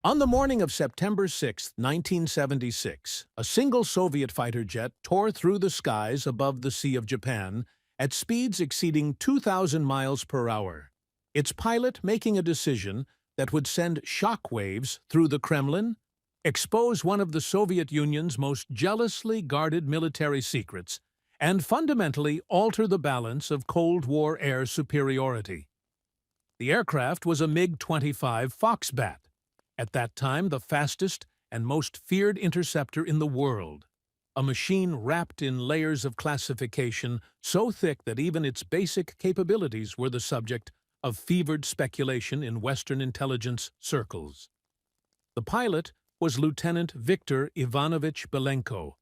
On the morning of September 6, 1976, a single Soviet fighter jet tore through the skies above the Sea of Japan at speeds exceeding 2,000 miles per hour, its pilot making a decision that would send shock waves through the Kremlin, expose one of the Soviet Union's most jealously guarded military secrets, and fundamentally alter the balance of Cold War air superiority. The aircraft was a MiG-25 Foxbat, at that time the fastest and most feared interceptor in the world, a machine wrapped in layers of classification so thick that even its basic capabilities were the subject of fevered speculation in Western intelligence circles. The pilot was Lieutenant Viktor Ivanovich Belenko,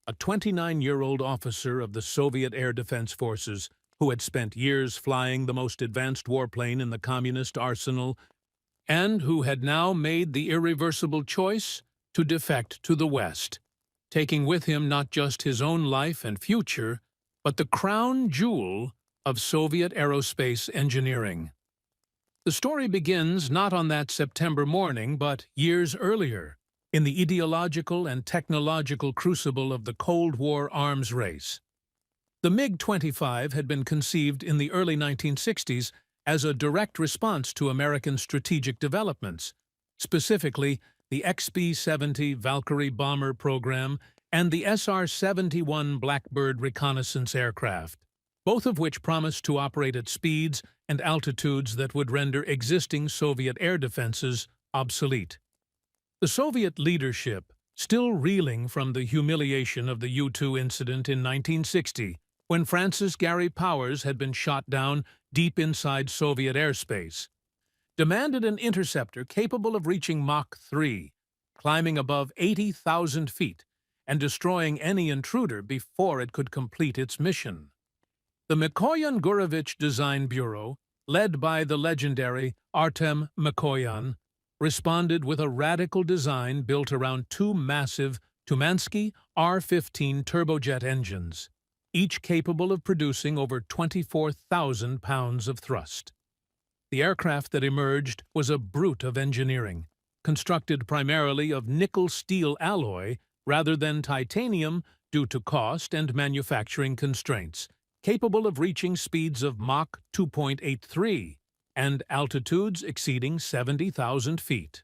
a 29-year-old officer of the Soviet Air Defense Forces who had spent years flying the most advanced warplane in the communist arsenal and who had now made the irreversible choice to defect to the West, taking with him not just his own life and future, but the crown jewel of Soviet aerospace engineering. The story begins not on that September morning, but years earlier, in the ideological and technological crucible of the Cold War arms race. The MiG-25 had been conceived in the early 1960s as a direct response to American strategic developments, specifically the XB-70 Valkyrie bomber program and the SR-71 Blackbird reconnaissance aircraft, both of which promised to operate at speeds and altitudes that would render existing Soviet air defenses obsolete. The Soviet leadership, still reeling from the humiliation of the U-2 incident in 1960, when Francis Gary Powers had been shot down deep inside Soviet airspace, demanded an interceptor capable of reaching Mach 3, climbing above 80,000 feet, and destroying any intruder before it could complete its mission. The Mikoyan-Gurevich Design Bureau, led by the legendary Artem Mikoyan, responded with a radical design built around two massive Tumansky R-15 turbojet engines, each capable of producing over 24,000 pounds of thrust. The aircraft that emerged was a brute of engineering, constructed primarily of nickel-steel alloy rather than titanium due to cost and manufacturing constraints, capable of reaching speeds of Mach 2.83 and altitudes exceeding 70,000 feet.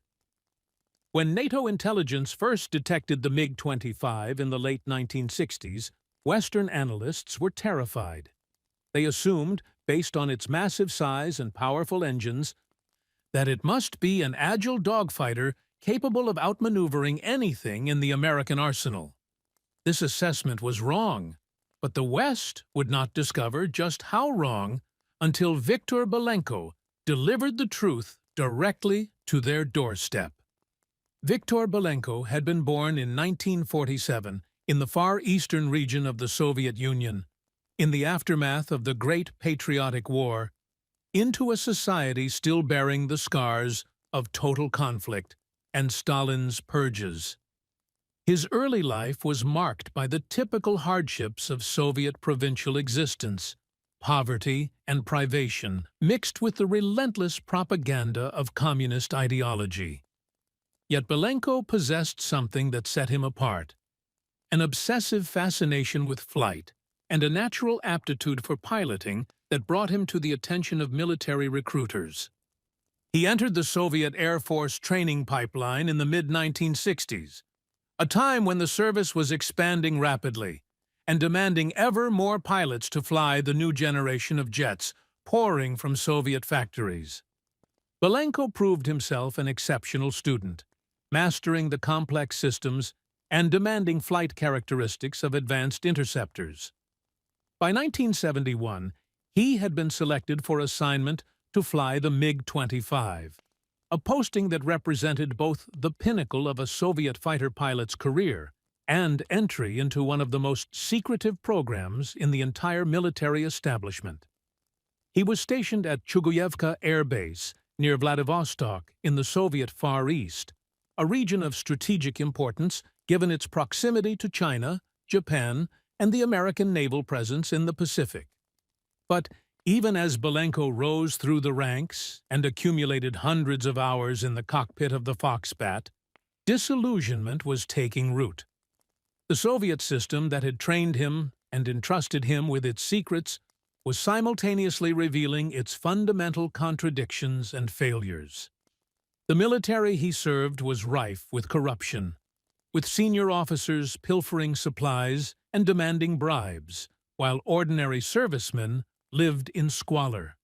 When NATO intelligence first detected the MiG-25 in the late 1960s, Western analysts were terrified. They assumed, based on its massive size and powerful engines, that it must be an agile dogfighter capable of outmaneuvering anything in the American arsenal. This assessment was wrong, but the West would not discover just how wrong until Viktor Belenko delivered the truth directly to their doorstep. Viktor Belenko had been born in 1947 in the far eastern region of the Soviet Union, in the aftermath of the Great Patriotic War, into a society still bearing the scars of total conflict and Stalin's purges. His early life was marked by the typical hardships of Soviet provincial existence, poverty and privation, mixed with the relentless propaganda of communist ideology. Yet Belenko possessed something that set him apart: an obsessive fascination with flight and a natural aptitude for piloting that brought him to the attention of military recruiters. He entered the Soviet Air Force training pipeline in the mid-1960s, a time when the service was expanding rapidly and demanding ever more pilots to fly the new generation of jets pouring from Soviet factories. Belenko proved himself an exceptional student, mastering the complex systems and demanding flight characteristics of advanced interceptors. By 1971, he had been selected for assignment to fly the MiG-25, a posting that represented both the pinnacle of a Soviet fighter pilot's career and entry into one of the most secretive programs in the entire military establishment. He was stationed at Chuguyevka Air Base near Vladivostok in the Soviet Far East, a region of strategic importance given its proximity to China, Japan, and the American naval presence in the Pacific. But Even as Belenko rose through the ranks and accumulated hundreds of hours in the cockpit of the Foxbat, disillusionment was taking root. The Soviet system that had trained him and entrusted him with its secrets was simultaneously revealing its fundamental contradictions and failures. The military he served was rife with corruption, with senior officers pilfering supplies and demanding bribes, while ordinary servicemen lived in squalor.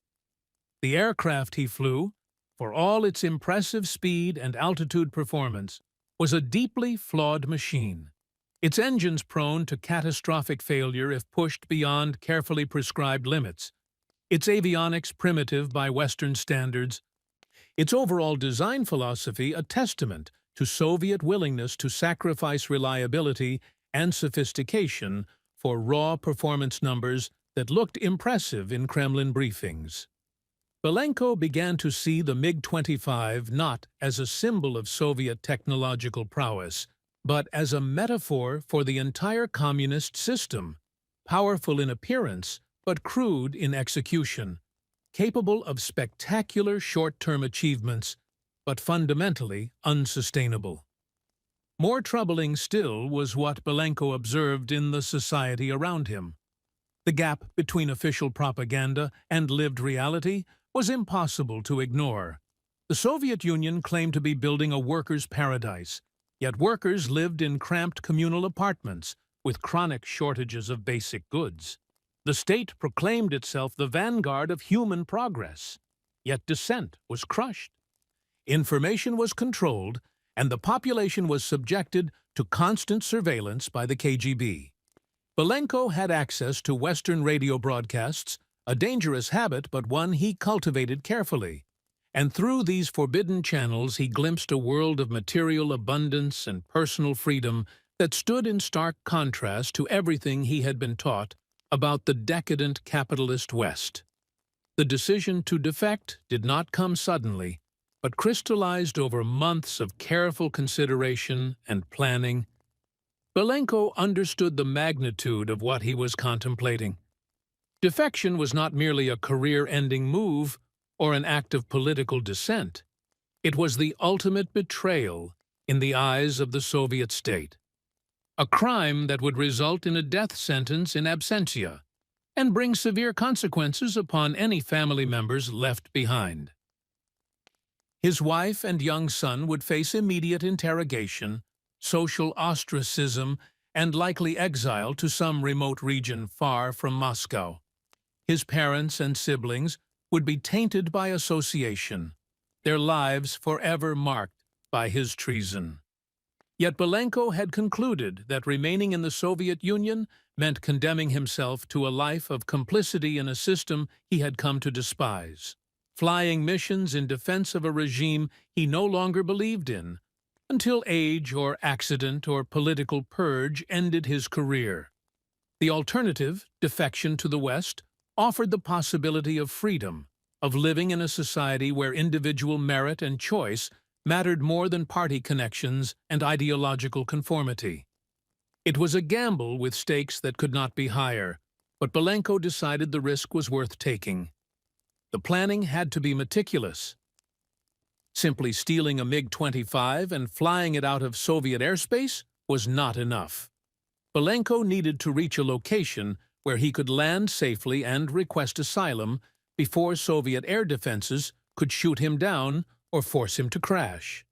The aircraft he flew, for all its impressive speed and altitude performance, was a deeply flawed machine, its engines prone to catastrophic failure if pushed beyond carefully prescribed limits, its avionics primitive by Western standards, its overall design philosophy a testament to Soviet willingness to sacrifice reliability and sophistication for raw performance numbers that looked impressive in Kremlin briefings. Belenko began to see the MiG-25 not as a symbol of Soviet technological prowess, but as a metaphor for the entire communist system, powerful in appearance but crude in execution, capable of spectacular short-term achievements, but fundamentally unsustainable. More troubling still was what Belenko observed in the society around him. The gap between official propaganda and lived reality was impossible to ignore. The Soviet Union claimed to be building a workers' paradise, yet workers lived in cramped communal apartments with chronic shortages of basic goods. The state proclaimed itself the vanguard of human progress, yet dissent was crushed. Information was controlled, and the population was subjected to constant surveillance by the KGB. Belenko had access to Western radio broadcasts, a dangerous habit but one he cultivated carefully. And through these forbidden channels he glimpsed a world of material abundance and personal freedom that stood in stark contrast to everything he had been taught about the decadent capitalist West. The decision to defect did not come suddenly, but crystallized over months of careful consideration and planning. Belenko understood the magnitude of what he was contemplating. Defection was not merely a career-ending move or an act of political dissent. It was the ultimate betrayal in the eyes of the Soviet state. A crime that would result in a death sentence in absentia and bring severe consequences upon any family members left behind. His wife and young son would face immediate interrogation, social ostracism, and likely exile to some remote region far from Moscow. His parents and siblings would be tainted by association, their lives forever marked by his treason. Yet Belenko had concluded that remaining in the Soviet Union meant condemning himself to a life of complicity in a system he had come to despise, flying missions in defense of a regime he no longer believed in, until age or accident or political purge ended his career. The alternative, defection to the West, offered the possibility of freedom, of living in a society where individual merit and choice mattered more than party connections and ideological conformity. It was a gamble with stakes that could not be higher, but Belenko decided the risk was worth taking. The planning had to be meticulous. Simply stealing a MiG-25 and flying it out of Soviet airspace was not enough. Belenko needed to reach a location where he could land safely and request asylum before Soviet air defenses could shoot him down or force him to crash.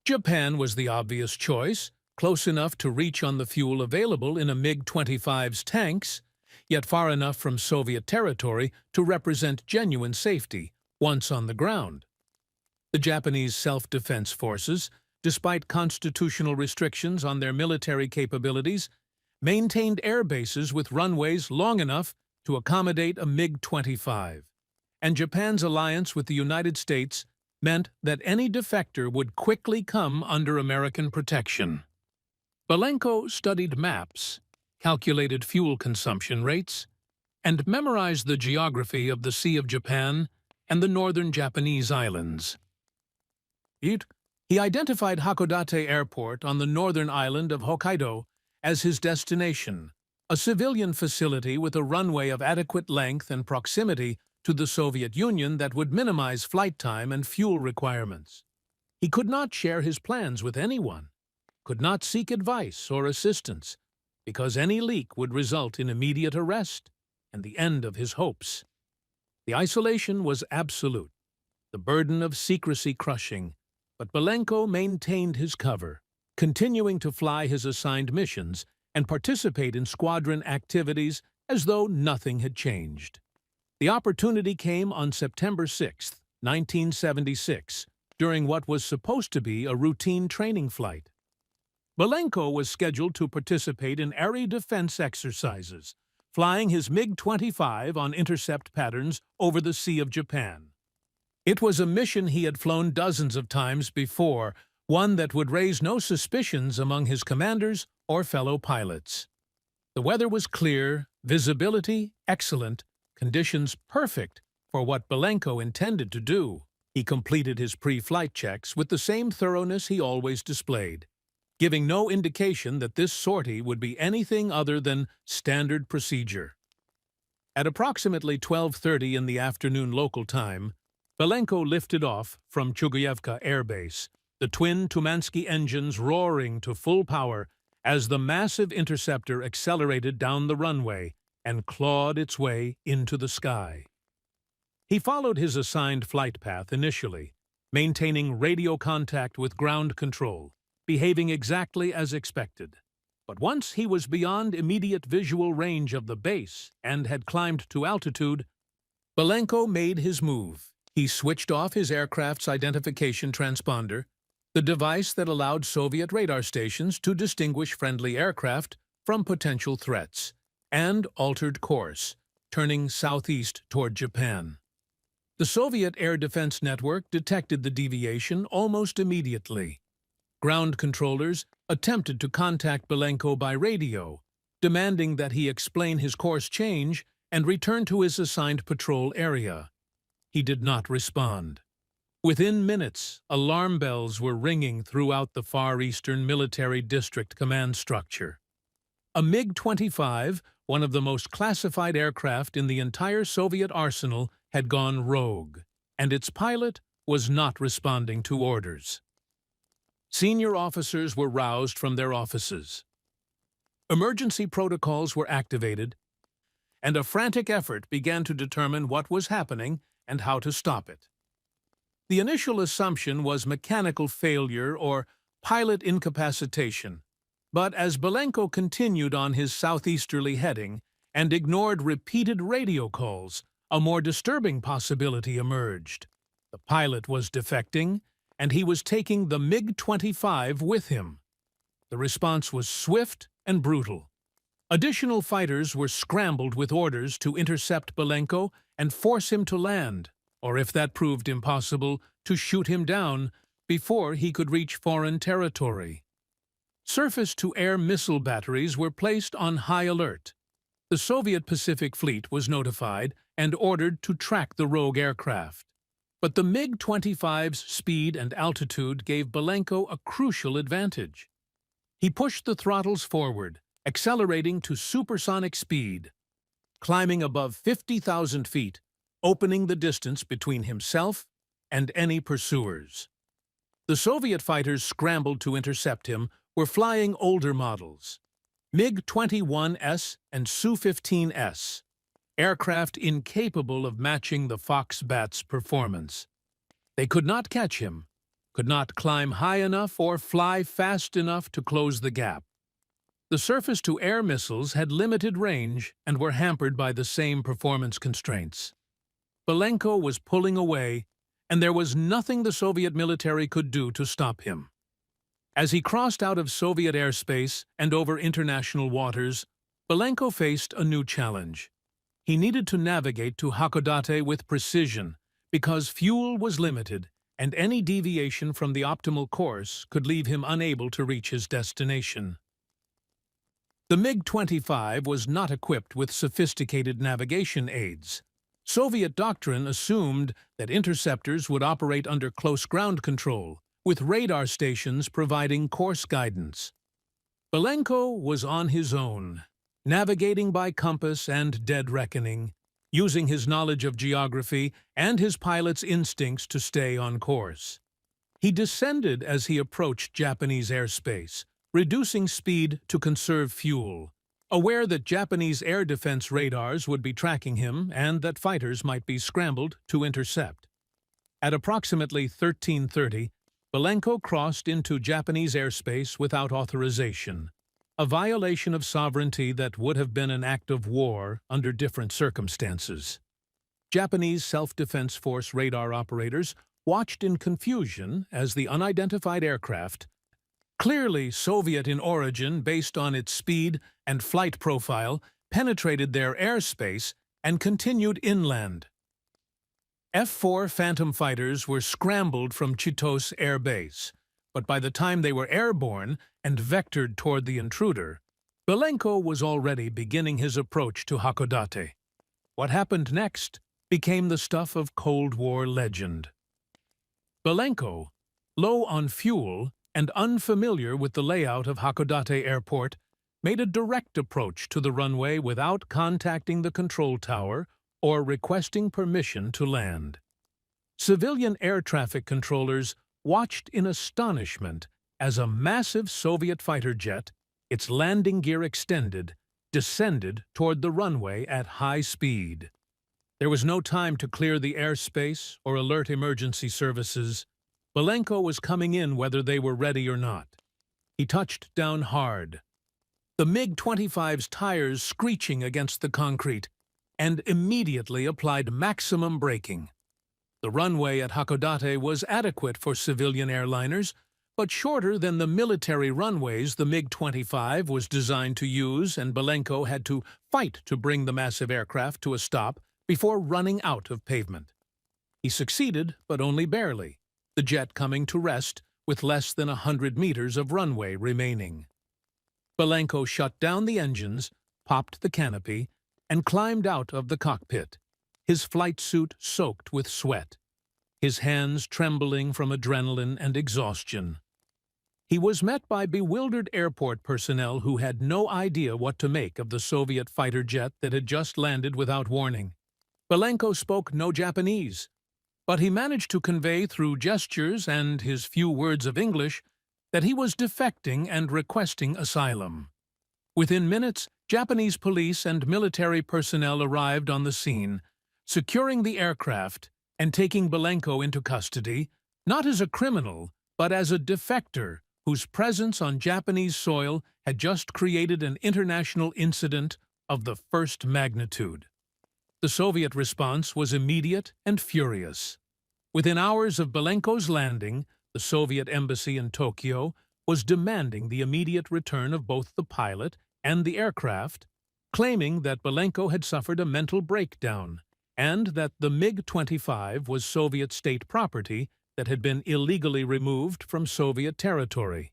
Japan was the obvious choice, close enough to reach on the fuel available in a MiG-25's tanks, yet far enough from Soviet territory to represent genuine safety once on the ground. The Japanese self-defense forces, despite constitutional restrictions on their military capabilities, maintained air bases with runways long enough to accommodate a MiG-25, and Japan's alliance with the United States meant that any defector would quickly come under American protection. Belenko studied maps, calculated fuel consumption rates, and memorized the geography of the Sea of Japan and the northern Japanese islands. He identified Hakodate Airport on the northern island of Hokkaido as his destination, a civilian facility with a runway of adequate length and proximity to the Soviet Union that would minimize flight time and fuel requirements. He could not share his plans with anyone, could not seek advice or assistance, because any leak would result in immediate arrest and the end of his hopes. The isolation was absolute, the burden of secrecy crushing, but Belenko maintained his cover, continuing to fly his assigned missions and participate in squadron activities as though nothing had changed. The opportunity came on September 6, 1976, during what was supposed to be a routine training flight. Belenko was scheduled to participate in area defense exercises, flying his MiG-25 on intercept patterns over the Sea of Japan. It was a mission he had flown dozens of times before, one that would raise no suspicions among his commanders or fellow pilots. The weather was clear, visibility excellent, conditions perfect for what Belenko intended to do. He completed his pre-flight checks with the same thoroughness he always displayed, giving no indication that this sortie would be anything other than standard procedure. At approximately 12:30 in the afternoon local time, Belenko lifted off from Chuguyevka Air Base, the twin Tumansky engines roaring to full power as the massive interceptor accelerated down the runway and clawed its way into the sky. He followed his assigned flight path initially, maintaining radio contact with ground control, behaving exactly as expected. But once he was beyond immediate visual range of the base and had climbed to altitude, Belenko made his move. He switched off his aircraft's identification transponder, the device that allowed Soviet radar stations to distinguish friendly aircraft from potential threats, and altered course, turning southeast toward Japan. The Soviet air defense network detected the deviation almost immediately. Ground controllers attempted to contact Belenko by radio, demanding that he explain his course change and return to his assigned patrol area. He did not respond. Within minutes, alarm bells were ringing throughout the Far Eastern Military District Command structure. A MiG-25, one of the most classified aircraft in the entire Soviet arsenal, had gone rogue, and its pilot was not responding to orders. Senior officers were roused from their offices. Emergency protocols were activated, and a frantic effort began to determine what was happening and how to stop it. The initial assumption was mechanical failure or pilot incapacitation, but as Belenko continued on his southeasterly heading and ignored repeated radio calls, a more disturbing possibility emerged. The pilot was defecting, and he was taking the MiG-25 with him. The response was swift and brutal. Additional fighters were scrambled with orders to intercept Belenko and force him to land, or if that proved impossible, to shoot him down before he could reach foreign territory. Surface-to-air missile batteries were placed on high alert. The Soviet Pacific Fleet was notified and ordered to track the rogue aircraft. But the MiG-25's speed and altitude gave Belenko a crucial advantage. He pushed the throttles forward, accelerating to supersonic speed, climbing above 50,000 feet, opening the distance between himself and any pursuers. The Soviet fighters scrambled to intercept him were flying older models, MiG-21S and Su-15S, aircraft incapable of matching the Fox-Bat's performance. They could not catch him, could not climb high enough or fly fast enough to close the gap. The surface-to-air missiles had limited range and were hampered by the same performance constraints. Belenko was pulling away, and there was nothing the Soviet military could do to stop him. As he crossed out of Soviet airspace and over international waters, Belenko faced a new challenge. He needed to navigate to Hakodate with precision because fuel was limited and any deviation from the optimal course could leave him unable to reach his destination. The MiG-25 was not equipped with sophisticated navigation aids. Soviet doctrine assumed that interceptors would operate under close ground control, with radar stations providing course guidance. Belenko was on his own. navigating by compass and dead reckoning, using his knowledge of geography and his pilot's instincts to stay on course. He descended as he approached Japanese airspace, reducing speed to conserve fuel, aware that Japanese air defense radars would be tracking him and that fighters might be scrambled to intercept. At approximately 1330, Belenko crossed into Japanese airspace without authorization, a violation of sovereignty that would have been an act of war under different circumstances. Japanese Self-Defense Force radar operators watched in confusion as the unidentified aircraft, clearly Soviet in origin based on its speed and flight profile, penetrated their airspace and continued inland. F-4 Phantom fighters were scrambled from Chitose Air Base, but by the time they were airborne and vectored toward the intruder, Belenko was already beginning his approach to Hakodate. What happened next became the stuff of Cold War legend. Belenko, low on fuel and unfamiliar with the layout of Hakodate Airport, made a direct approach to the runway without contacting the control tower or requesting permission to land. Civilian air traffic controllers watched in astonishment as a massive Soviet fighter jet, its landing gear extended, descended toward the runway at high speed. There was no time to clear the airspace or alert emergency services. Belenko was coming in whether they were ready or not. He touched down hard, the MiG-25's tires screeching against the concrete, and immediately applied maximum braking. The runway at Hakodate was adequate for civilian airliners, but shorter than the military runways the MiG-25 was designed to use, and Belenko had to fight to bring the massive aircraft to a stop before running out of pavement. He succeeded, but only barely, the jet coming to rest with less than 100 meters of runway remaining. Belenko shut down the engines, popped the canopy, and climbed out of the cockpit, his flight suit soaked with sweat, his hands trembling from adrenaline and exhaustion. He was met by bewildered airport personnel who had no idea what to make of the Soviet fighter jet that had just landed without warning. Belenko spoke no Japanese, but he managed to convey through gestures and his few words of English that he was defecting and requesting asylum. Within minutes, Japanese police and military personnel arrived on the scene, securing the aircraft and taking Belenko into custody, not as a criminal, but as a defector whose presence on Japanese soil had just created an international incident of the first magnitude. The Soviet response was immediate and furious. Within hours of Belenko's landing, the Soviet embassy in Tokyo was demanding the immediate return of both the pilot and the aircraft, claiming that Belenko had suffered a mental breakdown and that the MiG-25 was Soviet state property that had been illegally removed from Soviet territory.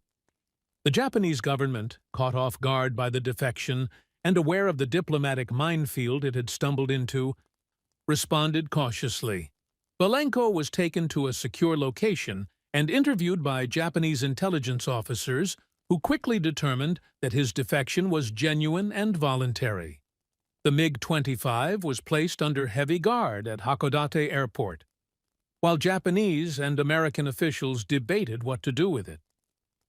The Japanese government, caught off guard by the defection and aware of the diplomatic minefield it had stumbled into, responded cautiously. Belenko was taken to a secure location and interviewed by Japanese intelligence officers who quickly determined that his defection was genuine and voluntary. The MiG-25 was placed under heavy guard at Hakodate Airport, while Japanese and American officials debated what to do with it.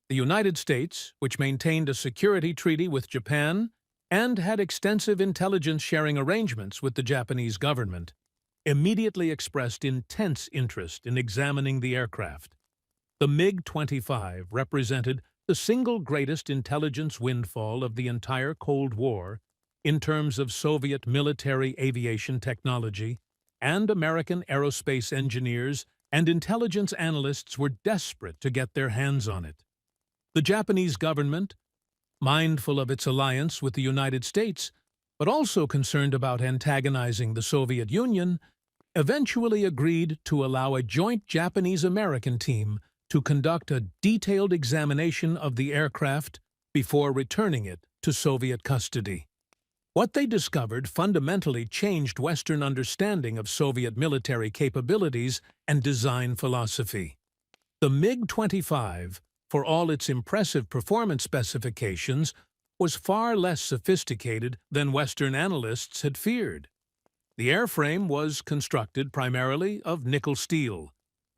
The United States, which maintained a security treaty with Japan and had extensive intelligence-sharing arrangements with the Japanese government, immediately expressed intense interest in examining the aircraft. The MiG-25 represented the single greatest intelligence windfall of the entire Cold War in terms of Soviet military aviation technology, and American aerospace engineers and intelligence analysts were desperate to get their hands on it. The Japanese government, mindful of its alliance with the United States, but also concerned about antagonizing the Soviet Union, eventually agreed to allow a joint Japanese-American team to conduct a detailed examination of the aircraft before returning it to Soviet custody. What they discovered fundamentally changed Western understanding of Soviet military capabilities and design philosophy. The MiG-25, for all its impressive performance specifications, was far less sophisticated than Western analysts had feared. The airframe was constructed primarily of nickel steel,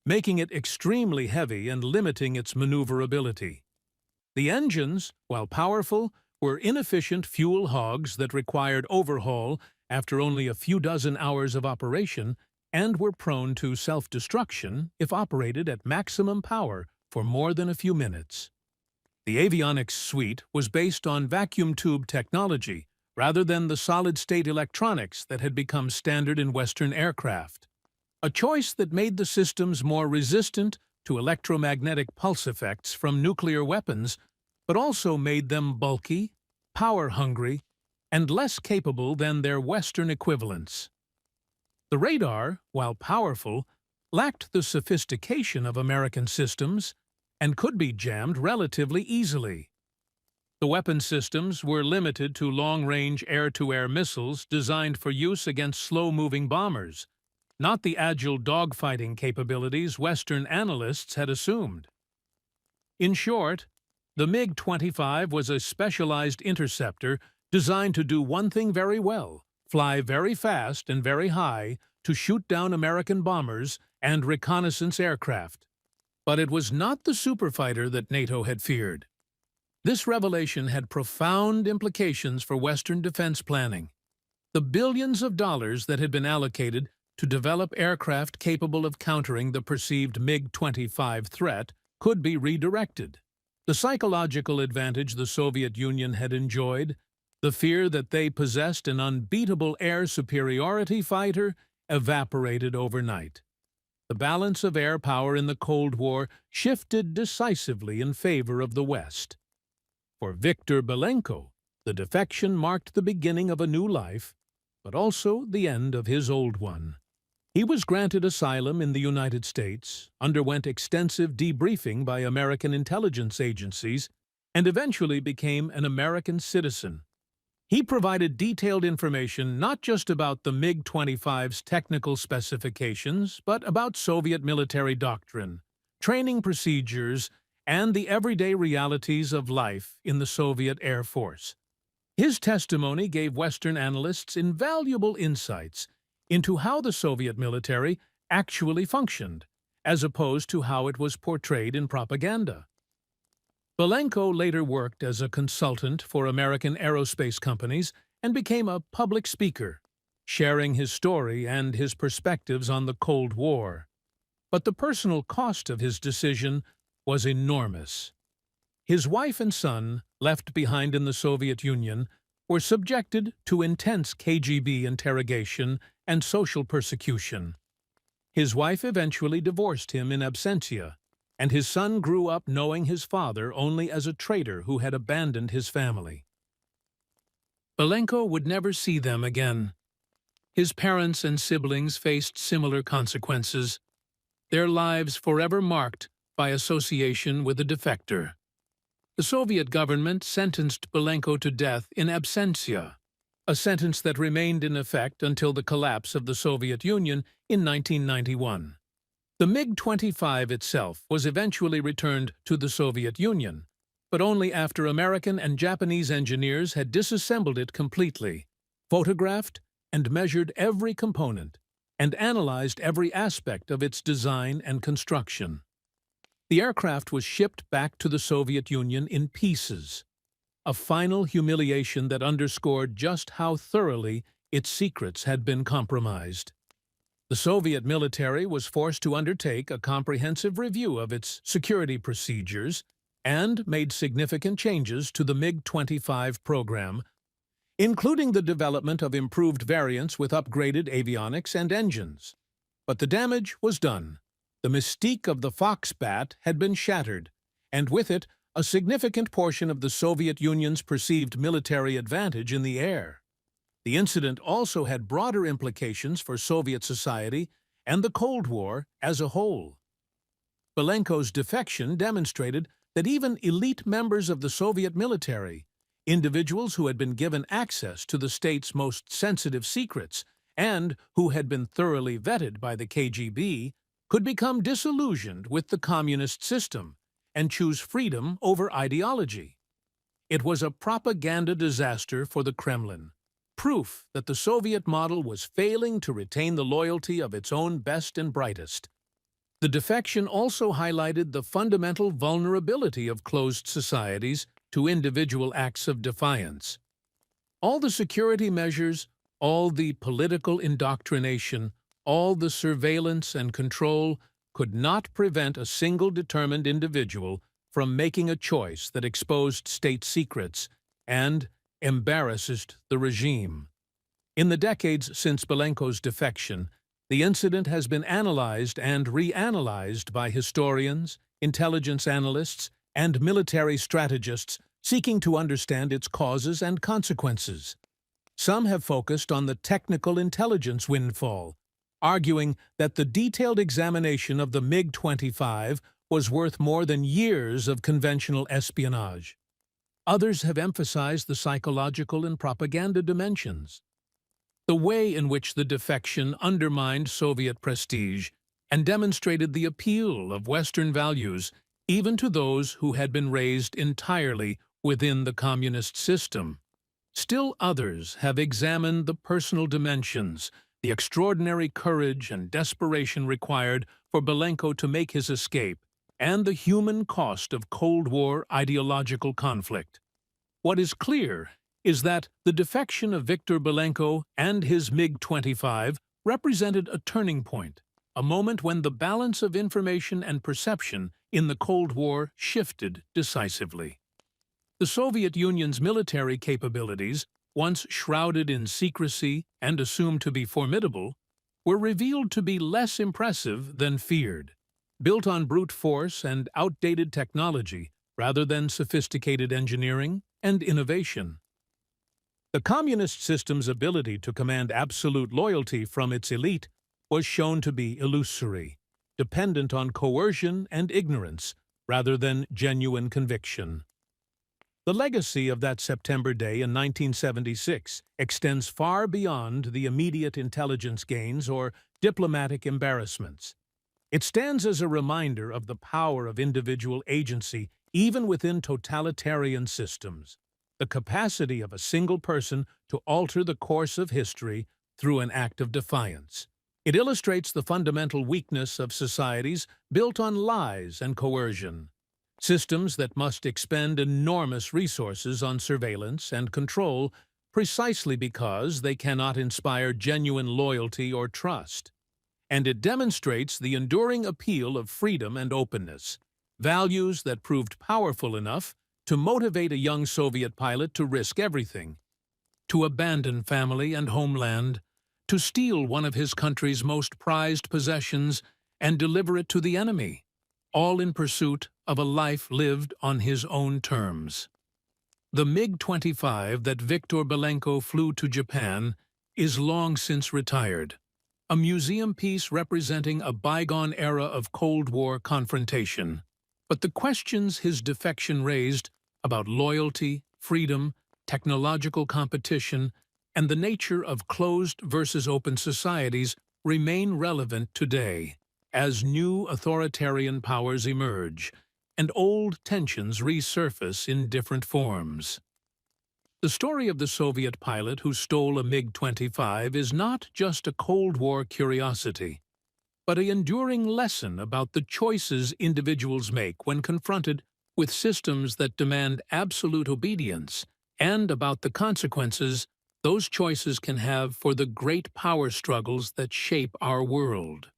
making it extremely heavy and limiting its maneuverability. The engines, while powerful, were inefficient fuel hogs that required overhaul after only a few dozen hours of operation and were prone to self-destruction if operated at maximum power for more than a few minutes. The avionics suite was based on vacuum tube technology rather than the solid-state electronics that had become standard in Western aircraft, a choice that made the systems more resistant to electromagnetic pulse effects from nuclear weapons, but also made them bulky, power-hungry, and less capable than their Western equivalents. The radar, while powerful, lacked the sophistication of American systems and could be jammed relatively easily. The weapon systems were limited to long-range air-to-air missiles designed for use against slow-moving bombers, not the agile dogfighting capabilities Western analysts had assumed. In short, the MiG-25 was a specialized interceptor designed to do one thing very well: fly very fast and very high to shoot down American bombers and reconnaissance aircraft. But it was not the superfighter that NATO had feared. This revelation had profound implications for Western defense planning. The billions of dollars that had been allocated to develop aircraft capable of countering the perceived MiG-25 threat could be redirected. The psychological advantage the Soviet Union had enjoyed, the fear that they possessed an unbeatable air superiority fighter, evaporated overnight. The balance of air power in the Cold War shifted decisively in favor of the West. For Viktor Belenko, the defection marked the beginning of a new life, but also the end of his old one. He was granted asylum in the United States, underwent extensive debriefing by American intelligence agencies, and eventually became an American citizen. He provided detailed information not just about the MiG-25's technical specifications, but about Soviet military doctrine, training procedures, and the everyday realities of life in the Soviet Air Force. His testimony gave Western analysts invaluable insights into how the Soviet military actually functioned, as opposed to how it was portrayed in propaganda. Belenko later worked as a consultant for American aerospace companies and became a public speaker, sharing his story and his perspectives on the Cold War. But the personal cost of his decision was enormous. His wife and son, left behind in the Soviet Union, were subjected to intense KGB interrogation and social persecution. His wife eventually divorced him in absentia, and his son grew up knowing his father only as a traitor who had abandoned his family. Belenko would never see them again. His parents and siblings faced similar consequences, their lives forever marked by association with a defector. The Soviet government sentenced Belenko to death in absentia, a sentence that remained in effect until the collapse of the Soviet Union in 1991. The MiG-25 itself was eventually returned to the Soviet Union, but only after American and Japanese engineers had disassembled it completely, photographed and measured every component, and analyzed every aspect of its design and construction. The aircraft was shipped back to the Soviet Union in pieces, a final humiliation that underscored just how thoroughly its secrets had been compromised. The Soviet military was forced to undertake a comprehensive review of its security procedures and made significant changes to the MiG-25 program, including the development of improved variants with upgraded avionics and engines. But the damage was done. The mystique of the Fox-Bat had been shattered, and with it, a significant portion of the Soviet Union's perceived military advantage in the air. The incident also had broader implications for Soviet society and the Cold War as a whole. Belenko's defection demonstrated that even elite members of the Soviet military, individuals who had been given access to the state's most sensitive secrets and who had been thoroughly vetted by the KGB, could become disillusioned with the communist system and choose freedom over ideology. It was a propaganda disaster for the Kremlin, proof that the Soviet model was failing to retain the loyalty of its own best and brightest. The defection also highlighted the fundamental vulnerability of closed societies to individual acts of defiance. All the security measures, all the political indoctrination, all the surveillance and control could not prevent a single determined individual from making a choice that exposed state secrets and embarrassed the regime. In the decades since Belenko's defection, the incident has been analyzed and reanalyzed by historians, intelligence analysts, and military strategists seeking to understand its causes and consequences. Some have focused on the technical intelligence windfall, arguing that the detailed examination of the MiG-25 was worth more than years of conventional espionage. Others have emphasized the psychological and propaganda dimensions. The way in which the defection undermined Soviet prestige and demonstrated the appeal of Western values even to those who had been raised entirely within the communist system. Still others have examined the personal dimensions, the extraordinary courage and desperation required for Belenko to make his escape, and the human cost of Cold War ideological conflict. What is clear is that the defection of Viktor Belenko and his MiG-25 represented a turning point, a moment when the balance of information and perception in the Cold War shifted decisively. The Soviet Union's military capabilities, once shrouded in secrecy and assumed to be formidable, were revealed to be less impressive than feared, built on brute force and outdated technology rather than sophisticated engineering and innovation. The communist system's ability to command absolute loyalty from its elite was shown to be illusory, dependent on coercion and ignorance rather than genuine conviction. The legacy of that September day in 1976 extends far beyond the immediate intelligence gains or diplomatic embarrassments. It stands as a reminder of the power of individual agency even within totalitarian systems, the capacity of a single person to alter the course of history through an act of defiance. It illustrates the fundamental weakness of societies built on lies and coercion. Systems that must expend enormous resources on surveillance and control precisely because they cannot inspire genuine loyalty or trust. And it demonstrates the enduring appeal of freedom and openness, values that proved powerful enough to motivate a young Soviet pilot to risk everything, to abandon family and homeland, to steal one of his country's most prized possessions and deliver it to the enemy, all in pursuit of a life lived on his own terms. The MiG-25 that Viktor Belenko flew to Japan is long since retired, a museum piece representing a bygone era of Cold War confrontation. But the questions his defection raised about loyalty, freedom, technological competition, and the nature of closed versus open societies remain relevant today, as new authoritarian powers emerge and old tensions resurface in different forms. The story of the Soviet pilot who stole a MiG-25 is not just a Cold War curiosity, but an enduring lesson about the choices individuals make when confronted with systems that demand absolute obedience, and about the consequences those choices can have for the great power struggles that shape our world.